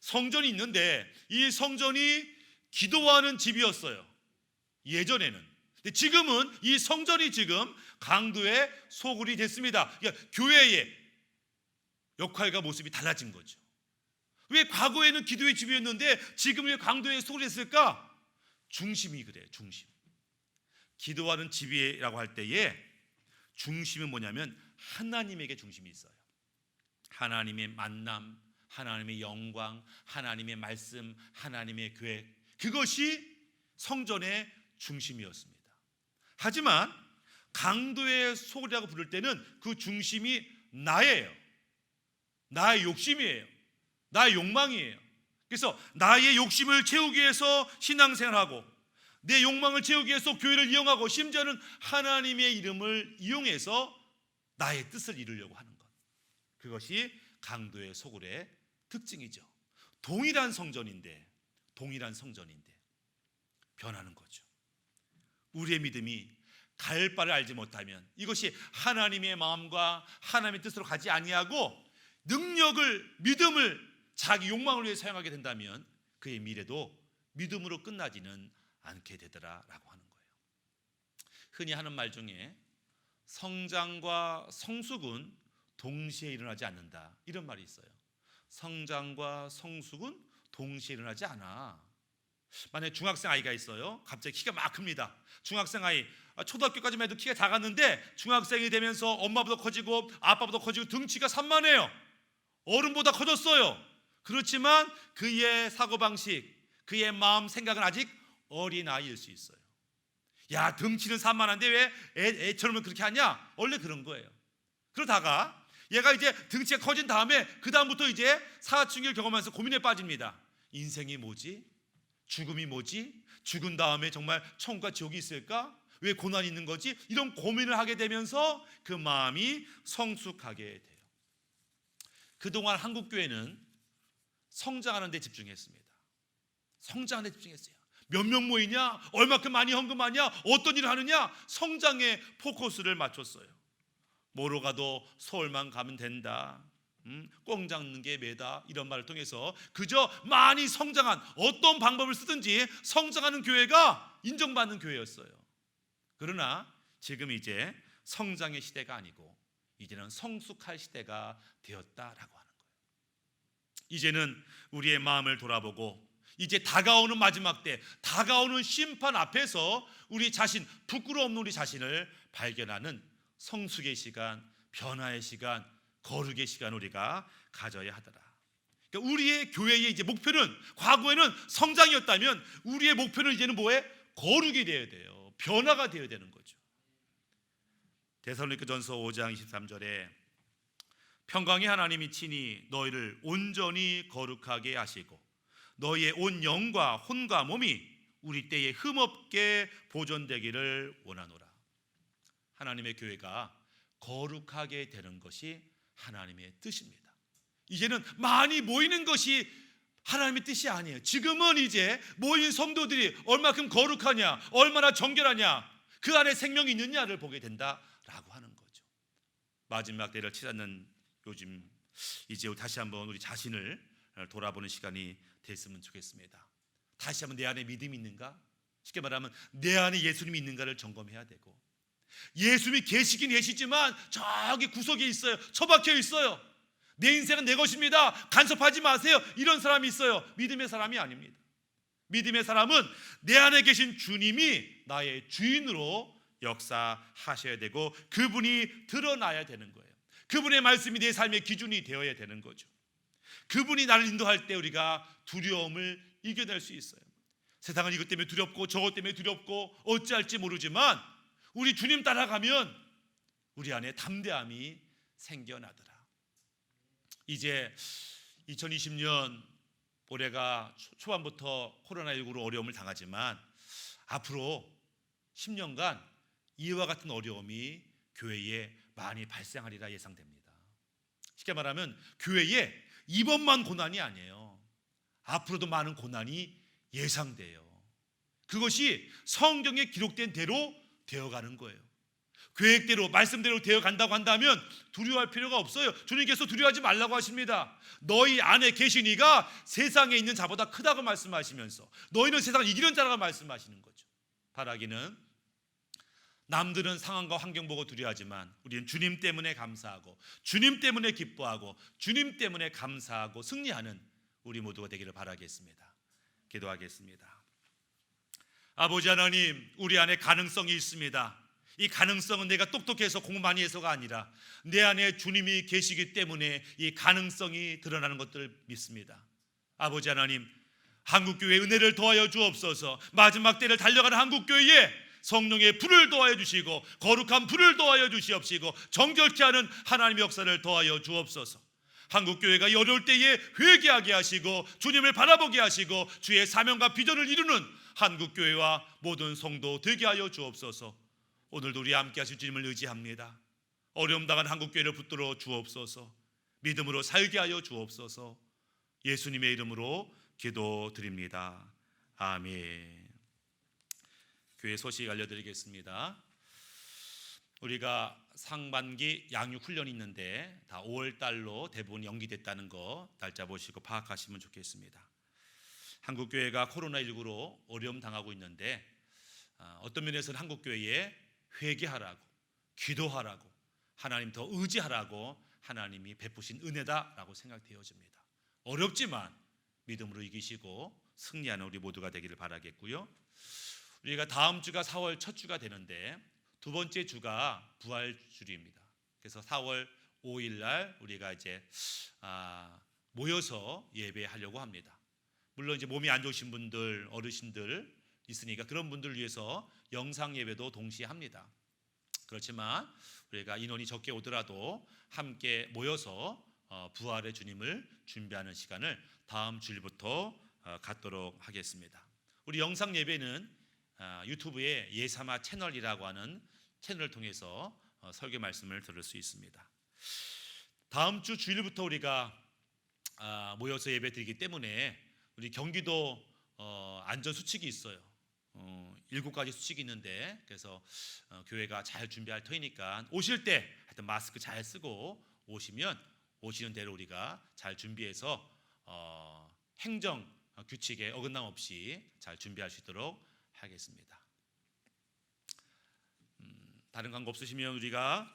성전이 있는데 이 성전이 기도하는 집이었어요. 예전에는. 근데 지금은 이 성전이 지금 강도의 소굴이 됐습니다. 그러니까 교회의 역할과 모습이 달라진 거죠. 왜 과거에는 기도의 집이었는데 지금 왜 강도의 소굴이 됐을까? 중심이 그래요. 중심. 기도하는 집이라고 할 때에 중심은 뭐냐면 하나님에게 중심이 있어요. 하나님의 만남, 하나님의 영광, 하나님의 말씀, 하나님의 계획, 그것이 성전의 중심이었습니다. 하지만 강도의 소굴이라고 부를 때는 그 중심이 나예요. 나의 욕심이에요. 나의 욕망이에요. 그래서 나의 욕심을 채우기 위해서 신앙생활하고 내 욕망을 채우기 위해서 교회를 이용하고 심지어는 하나님의 이름을 이용해서 나의 뜻을 이루려고 하는 것, 그것이 강도의 소굴의 특징이죠. 동일한 성전인데 변하는 거죠. 우리의 믿음이 갈 바를 알지 못하면 이것이 하나님의 마음과 하나님의 뜻으로 가지 아니하고 믿음을 자기 욕망을 위해 사용하게 된다면 그의 미래도 믿음으로 끝나지는 않게 되더라라고 하는 거예요. 흔히 하는 말 중에 성장과 성숙은 동시에 일어나지 않는다 이런 말이 있어요. 성장과 성숙은 동시에 일어나지 않아. 만약에 중학생 아이가 있어요. 갑자기 키가 막 큽니다. 중학생 아이, 초등학교까지만 해도 키가 작았는데 중학생이 되면서 엄마보다 커지고 아빠보다 커지고 등치가 산만해요. 어른보다 커졌어요. 그렇지만 그의 사고방식, 그의 마음, 생각은 아직 어린아이일 수 있어요. 야, 등치는 산만한데 왜 애처럼 그렇게 하냐? 원래 그런 거예요. 그러다가 얘가 이제 등치가 커진 다음에 그 다음부터 이제 사춘기를 경험하면서 고민에 빠집니다. 인생이 뭐지? 죽음이 뭐지? 죽은 다음에 정말 천국과 지옥이 있을까? 왜 고난이 있는 거지? 이런 고민을 하게 되면서 그 마음이 성숙하게 돼요. 그동안 한국교회는 성장하는 데 집중했습니다. 성장하는 데 집중했어요. 몇 명 모이냐? 얼마큼 많이 헌금하냐? 어떤 일을 하느냐? 성장에 포커스를 맞췄어요. 뭐로 가도 서울만 가면 된다. 꽁 잡는 게 매다. 이런 말을 통해서 그저 많이 성장한, 어떤 방법을 쓰든지 성장하는 교회가 인정받는 교회였어요. 그러나 지금 이제 성장의 시대가 아니고 이제는 성숙할 시대가 되었다라고 하는 거예요. 이제는 우리의 마음을 돌아보고 이제 다가오는 마지막 때, 다가오는 심판 앞에서 우리 자신, 부끄러움 없는 우리 자신을 발견하는 성숙의 시간, 변화의 시간, 거룩의 시간 우리가 가져야 하더라. 그러니까 우리의 교회의 이제 목표는, 과거에는 성장이었다면 우리의 목표는 이제는 뭐에? 거룩이 되어야 돼요. 변화가 되어야 되는 거죠. 데살로니가전서 5장 23절에 평강의 하나님이 친히 너희를 온전히 거룩하게 하시고 너희의 온 영과 혼과 몸이 우리 때에 흠없게 보존되기를 원하노라. 하나님의 교회가 거룩하게 되는 것이 하나님의 뜻입니다. 이제는 많이 모이는 것이 하나님의 뜻이 아니에요. 지금은 이제 모인 성도들이 얼마큼 거룩하냐, 얼마나 정결하냐, 그 안에 생명이 있느냐를 보게 된다라고 하는 거죠. 마지막 때를 찾는 요즘 이제 다시 한번 우리 자신을 돌아보는 시간이 됐으면 좋겠습니다. 다시 한번 내 안에 믿음이 있는가? 쉽게 말하면 내 안에 예수님이 있는가를 점검해야 되고, 예수님이 계시긴 계시지만 저기 구석에 있어요. 처박혀 있어요. 내 인생은 내 것입니다. 간섭하지 마세요. 이런 사람이 있어요. 믿음의 사람이 아닙니다. 믿음의 사람은 내 안에 계신 주님이 나의 주인으로 역사하셔야 되고 그분이 드러나야 되는 거예요. 그분의 말씀이 내 삶의 기준이 되어야 되는 거죠. 그분이 나를 인도할 때 우리가 두려움을 이겨낼 수 있어요. 세상은 이것 때문에 두렵고 저것 때문에 두렵고 어찌할지 모르지만 우리 주님 따라가면 우리 안에 담대함이 생겨나더라. 이제 2020년 올해가 초반부터 코로나19로 어려움을 당하지만 앞으로 10년간 이와 같은 어려움이 교회에 많이 발생하리라 예상됩니다. 쉽게 말하면 교회에 이번만 고난이 아니에요. 앞으로도 많은 고난이 예상돼요. 그것이 성경에 기록된 대로 되어가는 거예요. 계획대로, 말씀대로 되어간다고 한다면 두려워할 필요가 없어요. 주님께서 두려워하지 말라고 하십니다. 너희 안에 계신 이가 세상에 있는 자보다 크다고 말씀하시면서 너희는 세상을 이기는 자라고 말씀하시는 거죠. 바라기는 남들은 상황과 환경 보고 두려워하지만 우리는 주님 때문에 감사하고 주님 때문에 기뻐하고 주님 때문에 감사하고 승리하는 우리 모두가 되기를 바라겠습니다. 기도하겠습니다. 아버지 하나님, 우리 안에 가능성이 있습니다. 이 가능성은 내가 똑똑해서 공부 많이 해서가 아니라 내 안에 주님이 계시기 때문에 이 가능성이 드러나는 것들을 믿습니다. 아버지 하나님, 한국교회 은혜를 더하여 주옵소서. 마지막 때를 달려가는 한국교회에 성령의 불을 더하여 주시고 거룩한 불을 더하여 주시옵시고 정결케 하는 하나님의 역사를 더하여 주옵소서. 한국교회가 이 어려울 때에 회개하게 하시고 주님을 바라보게 하시고 주의 사명과 비전을 이루는 한국교회와 모든 성도 되게 하여 주옵소서. 오늘도 우리 함께 하실 주님을 의지합니다. 어려움 당한 한국교회를 붙들어 주옵소서. 믿음으로 살게 하여 주옵소서. 예수님의 이름으로 기도드립니다. 아멘. 교회 소식 알려드리겠습니다. 우리가 상반기 양육 훈련이 있는데 다 5월 달로 대부분 연기됐다는 거 날짜 보시고 파악하시면 좋겠습니다. 한국교회가 코로나19로 어려움 당하고 있는데 어떤 면에서는 한국교회에 회개하라고, 기도하라고, 하나님 더 의지하라고 하나님이 베푸신 은혜다라고 생각되어집니다. 어렵지만 믿음으로 이기시고 승리하는 우리 모두가 되기를 바라겠고요. 우리가 다음 주가 4월 첫 주가 되는데 두 번째 주가 부활주일입니다. 그래서 4월 5일 날 우리가 이제 모여서 예배하려고 합니다. 물론 이제 몸이 안 좋으신 분들, 어르신들 있으니까 그런 분들을 위해서 영상 예배도 동시에 합니다. 그렇지만 우리가 인원이 적게 오더라도 함께 모여서 부활의 주님을 준비하는 시간을 다음 주일부터 갖도록 하겠습니다. 우리 영상 예배는 유튜브에 예사마 채널이라고 하는 채널을 통해서 설교 말씀을 들을 수 있습니다. 다음 주 주일부터 우리가 모여서 예배 드리기 때문에 우리 경기도 안전 수칙이 있어요. 7가지 수칙이 있는데 그래서 교회가 잘 준비할 터이니까 오실 때 하여튼 마스크 잘 쓰고 오시면 오시는 대로 우리가 잘 준비해서 행정 규칙에 어긋남 없이 잘 준비할 수 있도록 하겠습니다. 다른 광고 없으시면 우리가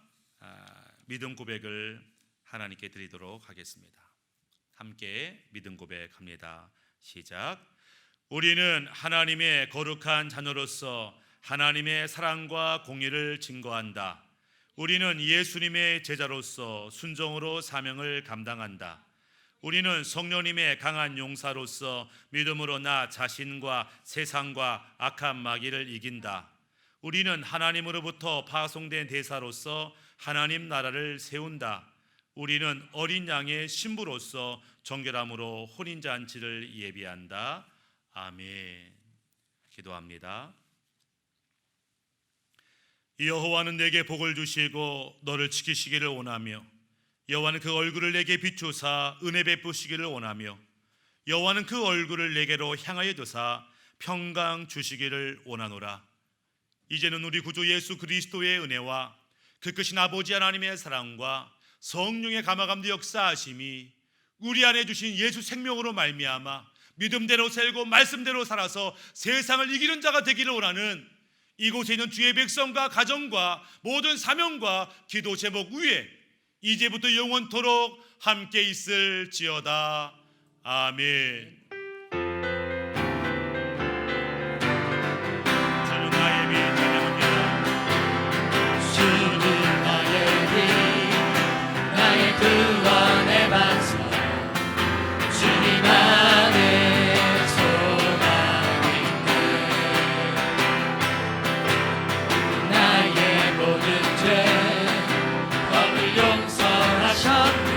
믿음 고백을 하나님께 드리도록 하겠습니다. 함께 믿음 고백합니다. 시작. 우리는 하나님의 거룩한 자녀로서 하나님의 사랑과 공의를 증거한다. 우리는 예수님의 제자로서 순종으로 사명을 감당한다. 우리는 성령님의 강한 용사로서 믿음으로 나 자신과 세상과 악한 마귀를 이긴다. 우리는 하나님으로부터 파송된 대사로서 하나님 나라를 세운다. 우리는 어린 양의 신부로서 정결함으로 혼인잔치를 예비한다. 아멘. 기도합니다. 여호와는 내게 복을 주시고 너를 지키시기를 원하며 여호와는 그 얼굴을 내게 비추사 은혜 베푸시기를 원하며 여호와는 그 얼굴을 내게로 향하여 두사 평강 주시기를 원하노라. 이제는 우리 구주 예수 그리스도의 은혜와 그 크신 아버지 하나님의 사랑과 성령의 감화감도 역사하심이 우리 안에 주신 예수 생명으로 말미암아 믿음대로 살고 말씀대로 살아서 세상을 이기는 자가 되기를 원하는 이곳에 있는 주의 백성과 가정과 모든 사명과 기도 제목 위에 이제부터 영원토록 함께 있을지어다. 아멘. 주는 나의 빛 찬양합니다. 주는 나의 빛 나의 구원의 반석 주님 안에 소망있네. 나의 모든 죄 법을 용서하셨네.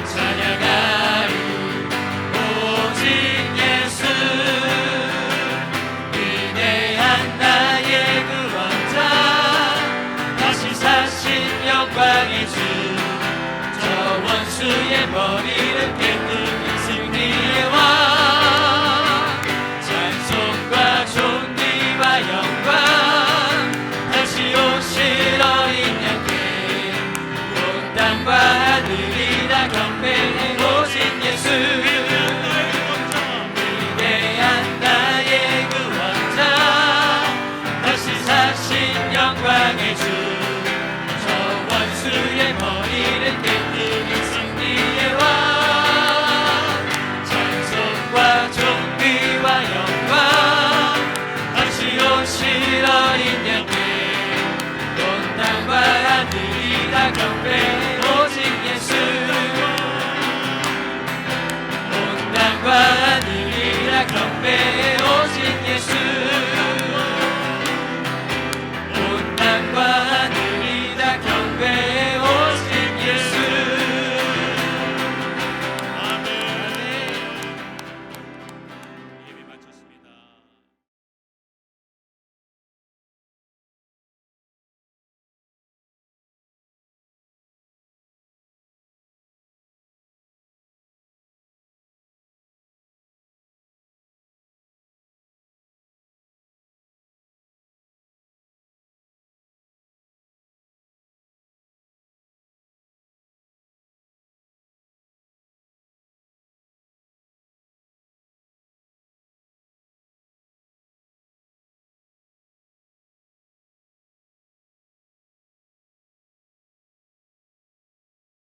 찬양하리 오직 예수 위대한 나의 구원자 다시 사신 영광의 주 저 원수의 머리를 깨뜨린 승리의 왕 찬송과 존귀와 영광 다시 오실 어린 양께 온 땅과 하늘이 다 경배해 오신 예수 위대한 나의 구원자 다시 사신 영광의 주 저 원수의 머리를 깨뜨린 승리의 왕 찬송과 존귀와 영광 다시 오실 어린 양께 온 땅과 하늘이 다 경배